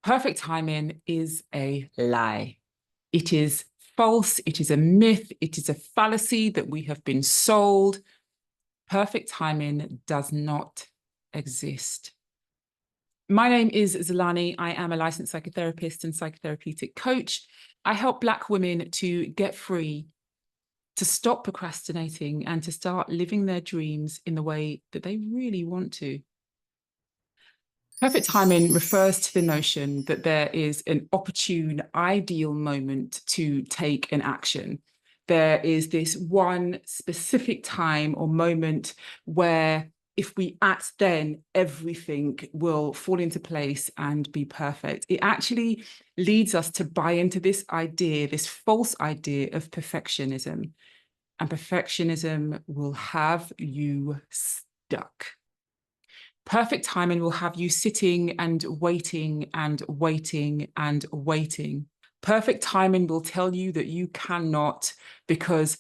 Perfect timing is a lie. It is false. It is a myth. It is a fallacy that we have been sold. Perfect timing does not exist. My name is Zolani. I am a licensed psychotherapist and psychotherapeutic coach. I help Black women to get free, to stop procrastinating, and to start living their dreams in the way that they really want to. Perfect timing refers to the notion that there is an opportune, ideal moment to take an action. There is this one specific time or moment where if we act then, everything will fall into place and be perfect. It actually leads us to buy into this idea, this false idea of perfectionism. And perfectionism will have you stuck. Perfect timing will have you sitting and waiting and waiting and waiting. Perfect timing will tell you that you cannot because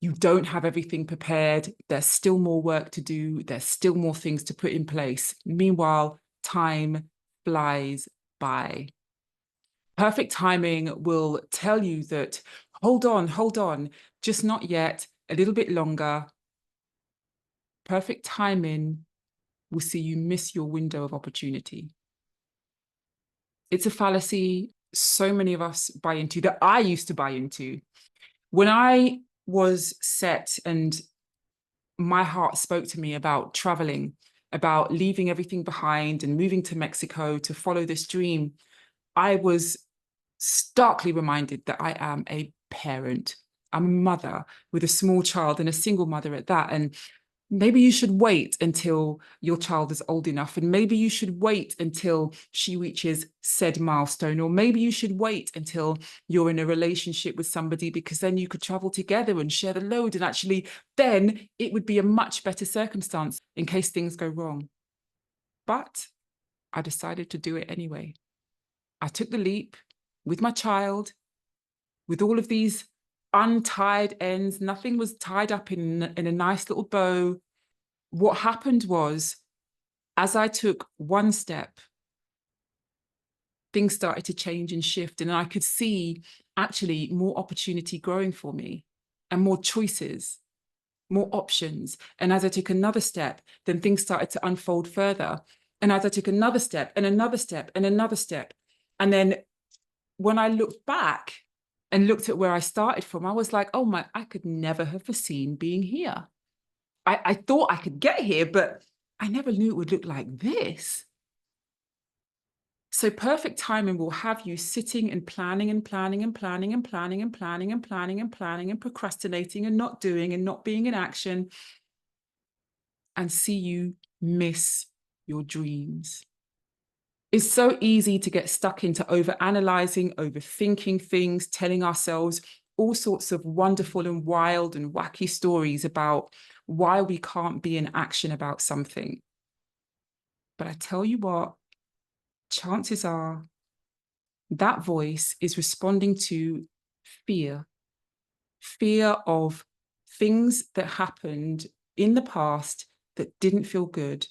you don't have everything prepared. There's still more work to do. There's still more things to put in place. Meanwhile, time flies by. Perfect timing will tell you that, hold on, just not yet, a little bit longer. Perfect timing will see you miss your window of opportunity. It's a fallacy so many of us buy into, that I used to buy into. When I was set and my heart spoke to me about traveling, about leaving everything behind and moving to Mexico to follow this dream, I was starkly reminded that I am a parent. I'm a mother with a small child and a single mother at that. And maybe you should wait until your child is old enough, and maybe you should wait until she reaches said milestone, or maybe you should wait until you're in a relationship with somebody, because then you could travel together and share the load, and actually then it would be a much better circumstance in case things go wrong. But I decided to do it anyway. I took the leap with my child, with all of these untied ends. Nothing was tied up in a nice little bow. What happened was, as I took one step, things started to change and shift, and I could see actually more opportunity growing for me and more choices, more options. And as I took another step, then things started to unfold further. And as I took another step and another step and another step, and then when I looked back and looked at where I started from, I was like, oh my, I could never have foreseen being here. I thought I could get here, but I never knew it would look like this. So perfect timing will have you sitting and planning and planning and planning and planning and planning and planning and planning and procrastinating and not doing and not being in action, and see you miss your dreams. It's so easy to get stuck into overanalyzing, overthinking things, telling ourselves all sorts of wonderful and wild and wacky stories about why we can't be in action about something. But I tell you what, chances are that voice is responding to fear, fear of things that happened in the past that didn't feel good.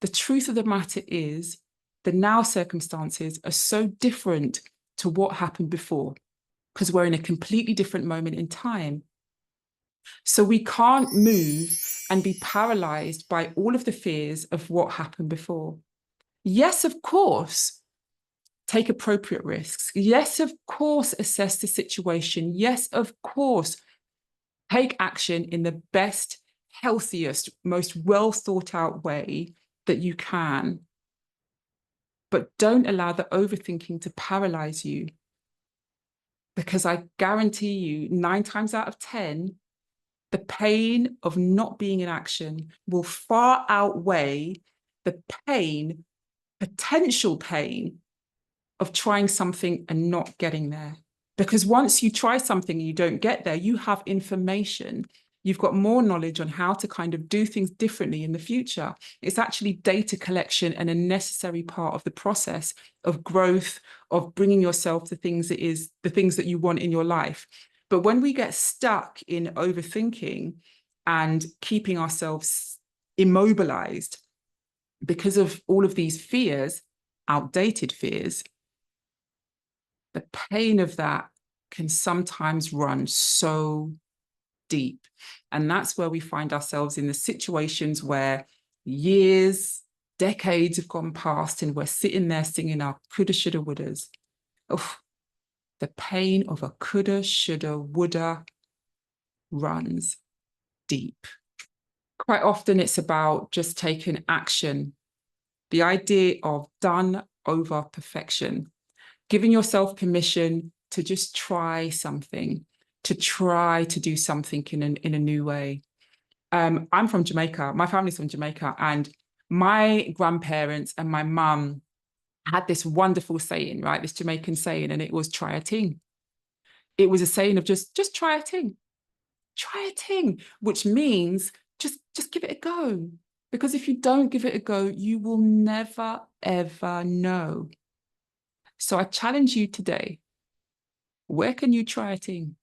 The truth of the matter is, the now circumstances are so different to what happened before, because we're in a completely different moment in time. So we can't move and be paralyzed by all of the fears of what happened before. Yes, of course, take appropriate risks. Yes, of course, assess the situation. Yes, of course, take action in the best, healthiest, most well thought out way that you can. But don't allow the overthinking to paralyze you. Because I guarantee you, 9 times out of 10, the pain of not being in action will far outweigh the pain, potential pain, of trying something and not getting there. Because once you try something and you don't get there, you have information. You've got more knowledge on how to kind of do things differently in the future. It's actually data collection and a necessary part of the process of growth, of bringing yourself to the things that you want in your life. But when we get stuck in overthinking and keeping ourselves immobilized because of all of these fears, outdated fears, the pain of that can sometimes run so deep. And that's where we find ourselves in the situations where years, decades have gone past and we're sitting there singing our coulda, shoulda, wouldas. Oh, the pain of a coulda, shoulda, woulda runs deep. Quite often it's about just taking action. The idea of done over perfection, giving yourself permission to just try something, to try to do something in a new way. I'm from Jamaica. My family's from Jamaica, and my grandparents and my mum had this wonderful saying, right? This Jamaican saying, and it was try a thing. It was a saying of just try a thing. Try a thing, which means just give it a go. Because if you don't give it a go, you will never, ever know. So I challenge you today. Where can you try a thing?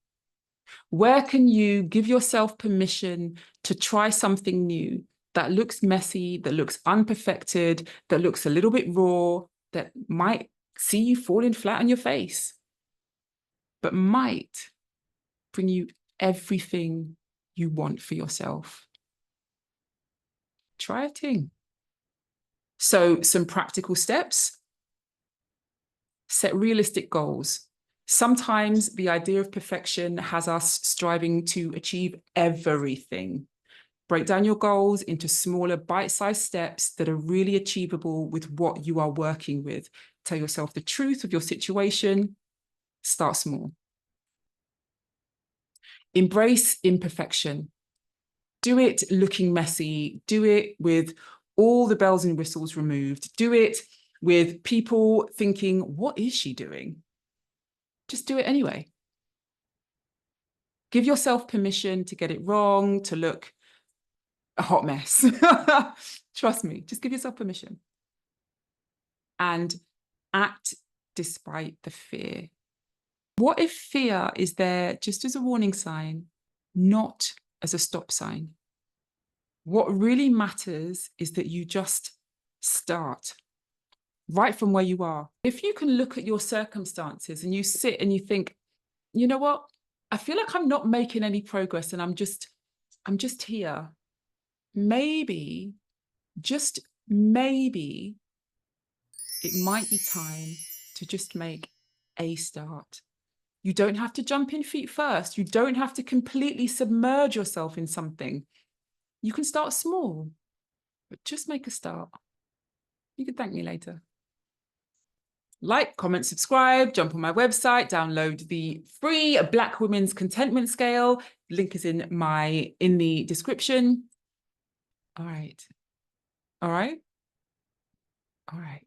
Where can you give yourself permission to try something new that looks messy, that looks unperfected, that looks a little bit raw, that might see you falling flat on your face, but might bring you everything you want for yourself? Try a thing. So some practical steps. Set realistic goals. Sometimes the idea of perfection has us striving to achieve everything. Break down your goals into smaller bite-sized steps that are really achievable with what you are working with. Tell yourself the truth of your situation. Start small. Embrace imperfection. Do it looking messy. Do it with all the bells and whistles removed. Do it with people thinking, what is she doing? Just do it anyway. Give yourself permission to get it wrong, to look a hot mess. Trust me, just give yourself permission. And act despite the fear. What if fear is there just as a warning sign, not as a stop sign? What really matters is that you just start right from where you are. If you can look at your circumstances and you sit and you think, you know what? I feel like I'm not making any progress and I'm just here. Maybe, just maybe, it might be time to just make a start. You don't have to jump in feet first. You don't have to completely submerge yourself in something. You can start small, but just make a start. You can thank me later. Like, comment, subscribe, jump on my website, download the free Black Women's Contentment Scale. Link is in the description. All right. All right. All right.